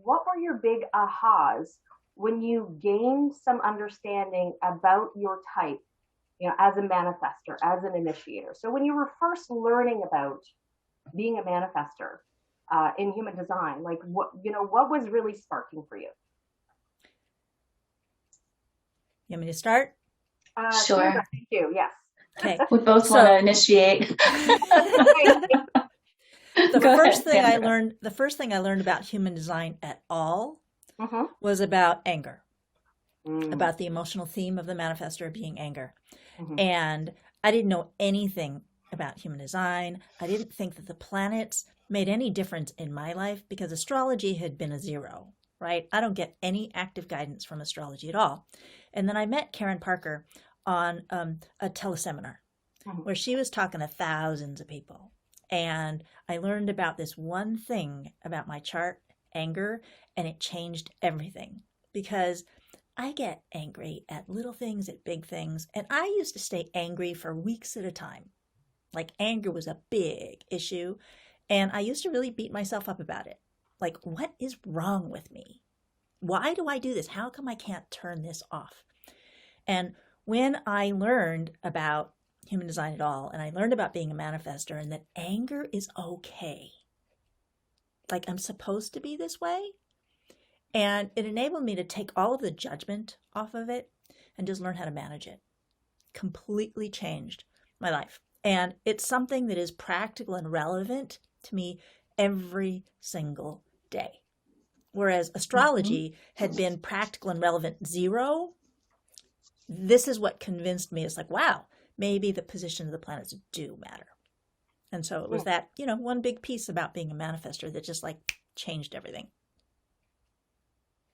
what were your big ahas when you gained some understanding about your type, as a manifestor, as an initiator? So when you were first learning about being a manifestor in human design, like what was really sparking for you? You want me to start? Sure. Sandra, thank you. Yes. Okay. We both want to initiate. The first thing I learned about human design at all was about anger, about the emotional theme of the manifestor being anger. And I didn't know anything about human design. I didn't think that the planets made any difference in my life because astrology had been a zero, right? I don't get any active guidance from astrology at all. And then I met Karen Parker on a teleseminar where she was talking to thousands of people. And I learned about this one thing about my chart, anger, and it changed everything because I get angry at little things, at big things. And I used to stay angry for weeks at a time. Like anger was a big issue. And I used to really beat myself up about it. Like, what is wrong with me? Why do I do this? How come I can't turn this off? And when I learned about human design at all, and I learned about being a manifestor and that anger is okay. Like I'm supposed to be this way. And it enabled me to take all of the judgment off of it and just learn how to manage it. Completely changed my life. And it's something that is practical and relevant to me every single day. Whereas astrology had been practical and relevant zero. This is what convinced me. It's like, wow, maybe the position of the planets do matter. And so it was that, one big piece about being a manifestor that just like changed everything.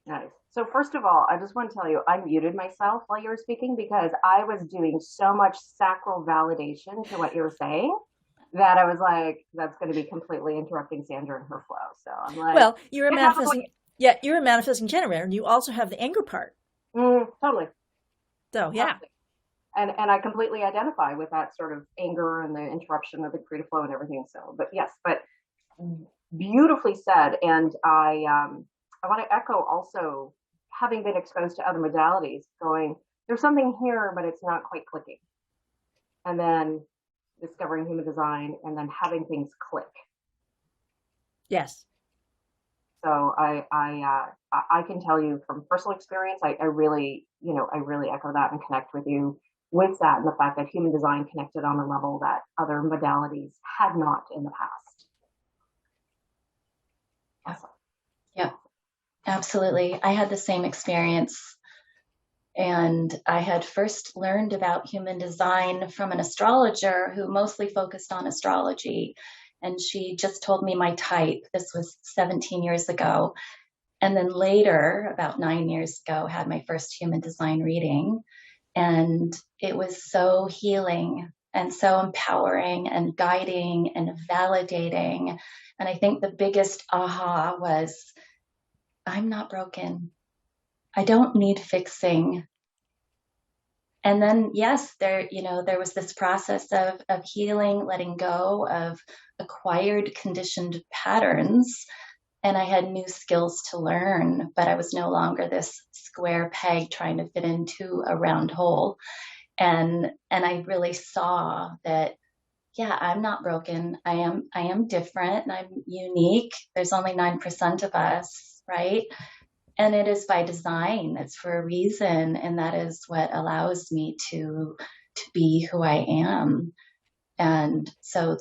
Nice. So first of all, I just want to tell you, I muted myself while you were speaking because I was doing so much sacral validation to what you were saying that I was like, that's going to be completely interrupting Sandra and her flow. So I'm like, well, you're a manifesting generator, and you also have the anger part. Totally. So yeah. And I completely identify with that sort of anger and the interruption of the creative flow and everything. So, but yes, but beautifully said. And I want to echo also, having been exposed to other modalities, going, there's something here, but it's not quite clicking. And then discovering human design and then having things click. Yes. So I can tell you from personal experience, I really echo that and connect with you with that, and the fact that human design connected on a level that other modalities had not in the past. Awesome. Yeah, absolutely. I had the same experience. And I had first learned about human design from an astrologer who mostly focused on astrology. And she just told me my type. This was 17 years ago. And then later, about 9 years ago, had my first human design reading. And it was so healing and so empowering and guiding and validating. And I think the biggest aha was, I'm not broken. I don't need fixing. And then, yes, there was this process of healing, letting go of acquired conditioned patterns. And I had new skills to learn, but I was no longer this square peg trying to fit into a round hole. And I really saw that, yeah, I'm not broken. I am different and I'm unique. There's only 9% of us, right? And it is by design. It's for a reason. And that is what allows me to be who I am. And so,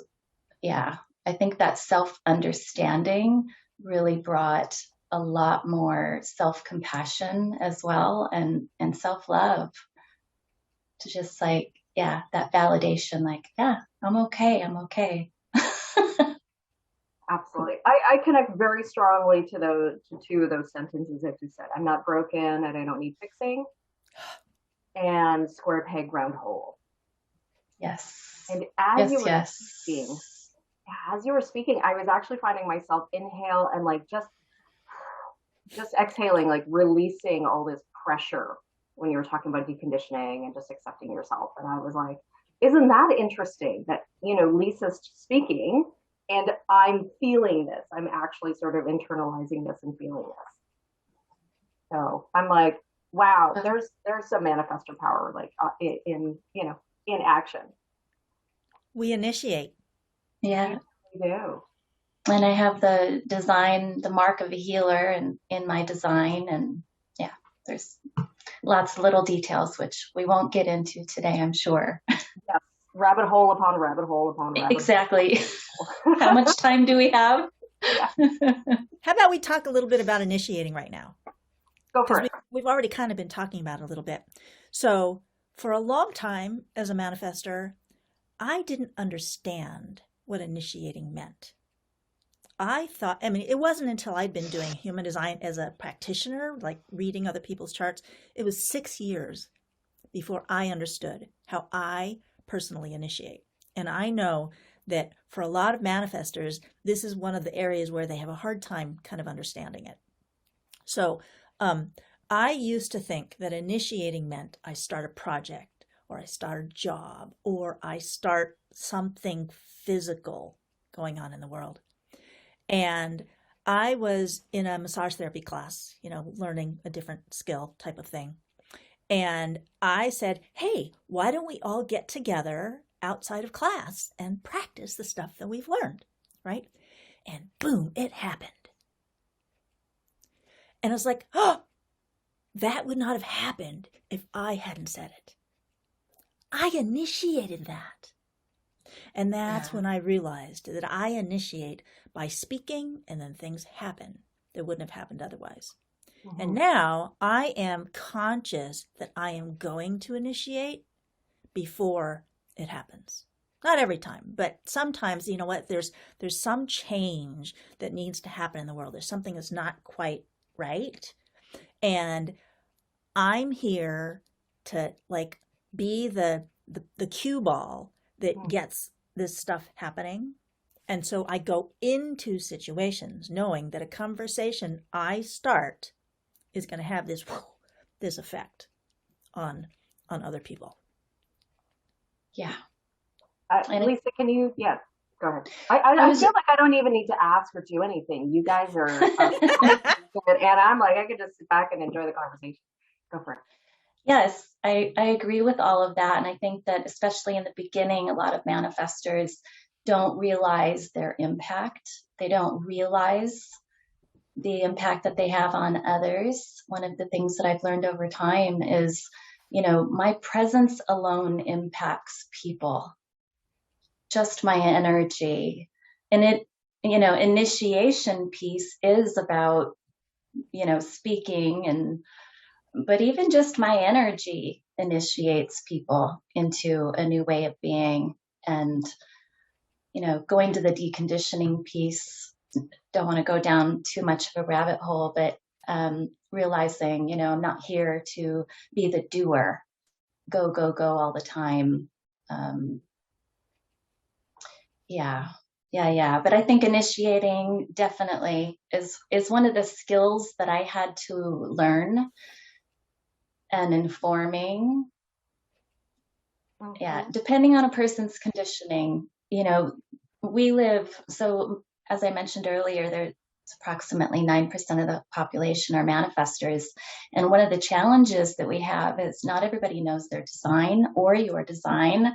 yeah, I think that self-understanding really brought a lot more self-compassion as well, and self-love, to just like, yeah, that validation, like, yeah, I'm okay. Absolutely. I connect very strongly to two of those sentences that you said. I'm not broken and I don't need fixing. And square peg, round hole. Yes. And as you were speaking, I was actually finding myself inhale and like just exhaling, like releasing all this pressure when you were talking about deconditioning and just accepting yourself. And I was like, isn't that interesting that, Lisa's speaking and I'm feeling this. I'm actually sort of internalizing this and feeling this. So I'm like, wow, there's some manifestor power, like in action. We initiate. Yeah. We do. And I have the mark of a healer in my design. And yeah, there's lots of little details, which we won't get into today, I'm sure. Yes. Rabbit hole upon rabbit hole upon rabbit exactly. hole. How much time do we have? Yeah. How about we talk a little bit about initiating right now? Go for it. We've already kind of been talking about it a little bit. So for a long time as a manifestor, I didn't understand what initiating meant. It wasn't until I'd been doing human design as a practitioner, like reading other people's charts, it was 6 years before I understood how I personally initiate. And I know that for a lot of manifestors, this is one of the areas where they have a hard time kind of understanding it. So I used to think that initiating meant I start a project, or I start a job, or I start something physical going on in the world. And I was in a massage therapy class, learning a different skill type of thing. And I said, hey, why don't we all get together outside of class and practice the stuff that we've learned, right? And boom, it happened. And I was like, oh, that would not have happened if I hadn't said it. I initiated that. And that's when I realized that I initiate by speaking, and then things happen that wouldn't have happened otherwise. Mm-hmm. And now I am conscious that I am going to initiate before it happens. Not every time, but sometimes, you know what, there's some change that needs to happen in the world. There's something that's not quite right. And I'm here to be the cue ball that gets this stuff happening. And so I go into situations knowing that a conversation I start is going to have this effect on other people. Yeah. Lisa, can you? Yeah, go ahead. I feel like I don't even need to ask or do anything. You guys are and I'm like, I could just sit back and enjoy the conversation. Go for it. Yes, I agree with all of that. And I think that especially in the beginning, a lot of manifestors don't realize their impact. They don't realize the impact that they have on others. One of the things that I've learned over time is, my presence alone impacts people. Just my energy. And initiation piece is about, speaking but even just my energy initiates people into a new way of being. And, going to the deconditioning piece, don't want to go down too much of a rabbit hole, but realizing, I'm not here to be the doer, go all the time. Yeah. But I think initiating definitely is one of the skills that I had to learn. And informing, depending on a person's conditioning, we live, so as I mentioned earlier, there's approximately 9% of the population are manifestors. And one of the challenges that we have is not everybody knows their design or your design.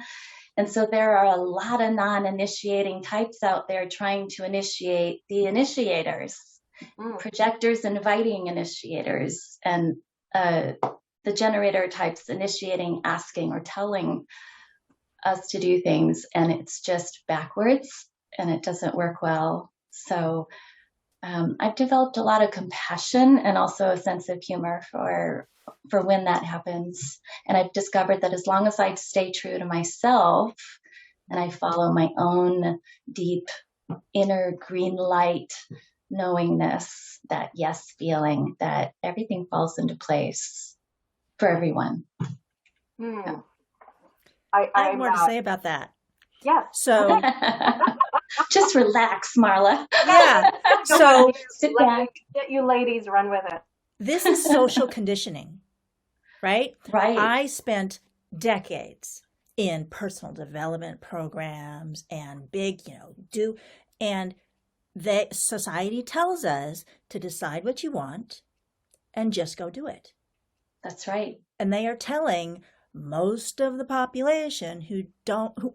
And so there are a lot of non-initiating types out there trying to initiate the initiators, projectors inviting initiators, and the generator types initiating, asking, or telling us to do things, and it's just backwards and it doesn't work well. So I've developed a lot of compassion and also a sense of humor for when that happens. And I've discovered that as long as I stay true to myself and I follow my own deep inner green light knowingness, that yes feeling, that everything falls into place for everyone. Yeah. I have more to say about that. Yeah. So just relax, Marla. Yeah. So sit back. Get you ladies, run with it. This is social conditioning, right? Right. I spent decades in personal development programs and big, And society tells us to decide what you want and just go do it. That's right. And they are telling most of the population who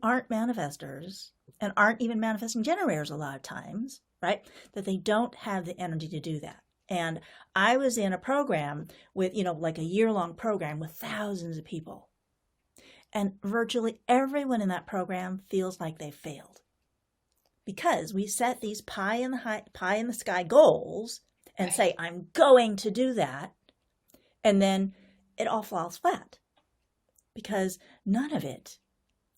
aren't manifestors and aren't even manifesting generators a lot of times, right, that they don't have the energy to do that. And I was in a program with, like a year-long program with thousands of people. And virtually everyone in that program feels like they failed. Because we set these pie in the sky goals and say, I'm going to do that. And then it all falls flat. Because none of it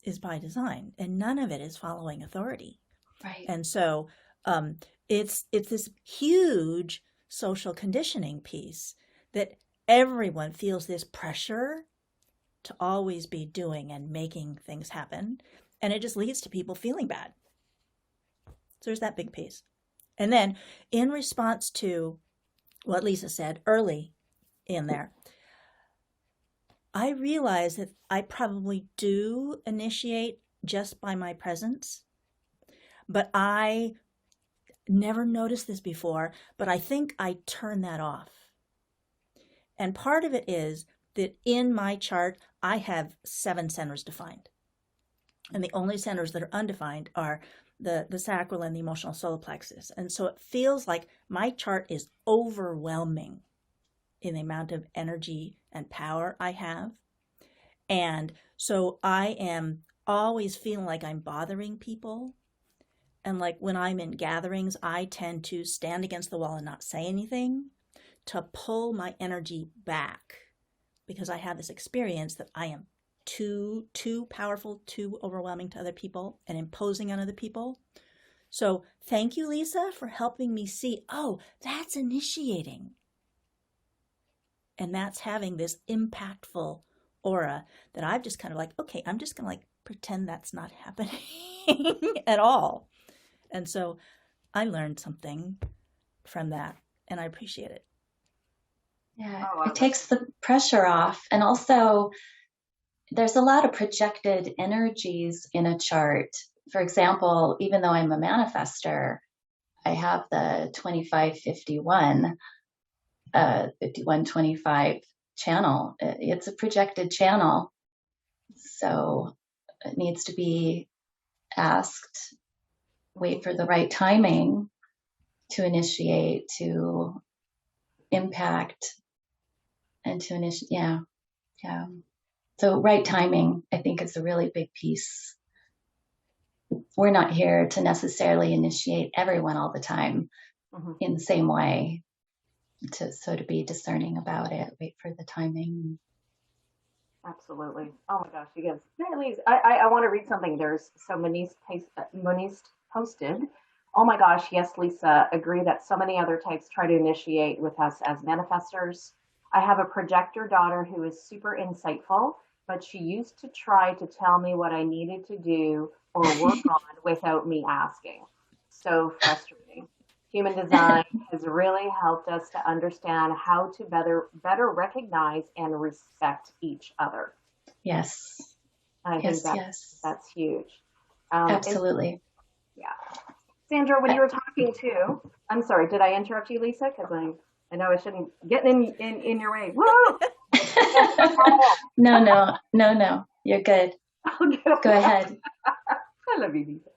is by design and none of it is following authority. Right. And so it's this huge social conditioning piece that everyone feels this pressure to always be doing and making things happen. And it just leads to people feeling bad. So there's that big piece. And then in response to what Lisa said early in there, I realize that I probably do initiate just by my presence, but I never noticed this before, but I think I turn that off. And part of it is that in my chart, I have 7 centers defined. And the only centers that are undefined are the sacral and the emotional solar plexus. And so it feels like my chart is overwhelming in the amount of energy and power I have. And so I am always feeling like I'm bothering people. And like when I'm in gatherings, I tend to stand against the wall and not say anything to pull my energy back, because I have this experience that I am too powerful, too overwhelming to other people and imposing on other people. So thank you, Lisa, for helping me see, oh, that's initiating. And that's having this impactful aura that I've just kind of like, okay, I'm just going to like pretend that's not happening at all. And so I learned something from that and I appreciate it. Yeah, it takes the pressure off. And also there's a lot of projected energies in a chart. For example, even though I'm a manifestor, I have the 2551, 5125 channel. It's a projected channel. So it needs to be asked, wait for the right timing to initiate, to impact, and to initiate. Yeah. So right timing, I think, is a really big piece. We're not here to necessarily initiate everyone all the time in the same way. To be discerning about it, wait for the timing. Absolutely. Oh my gosh, you guys. Please, I want to read something. Moniz posted. Oh my gosh, yes, Lisa, agree that so many other types try to initiate with us as manifestors. I have a projector daughter who is super insightful, but she used to try to tell me what I needed to do or work on without me asking. So frustrating. Human design has really helped us to understand how to better recognize and respect each other. Yes. I think that's huge. Absolutely. Yeah. Sandra, when you were talking too, I'm sorry, did I interrupt you, Lisa? Because I know I shouldn't get in your way. Whoa! No, you're good. Go ahead. I love you, Lisa.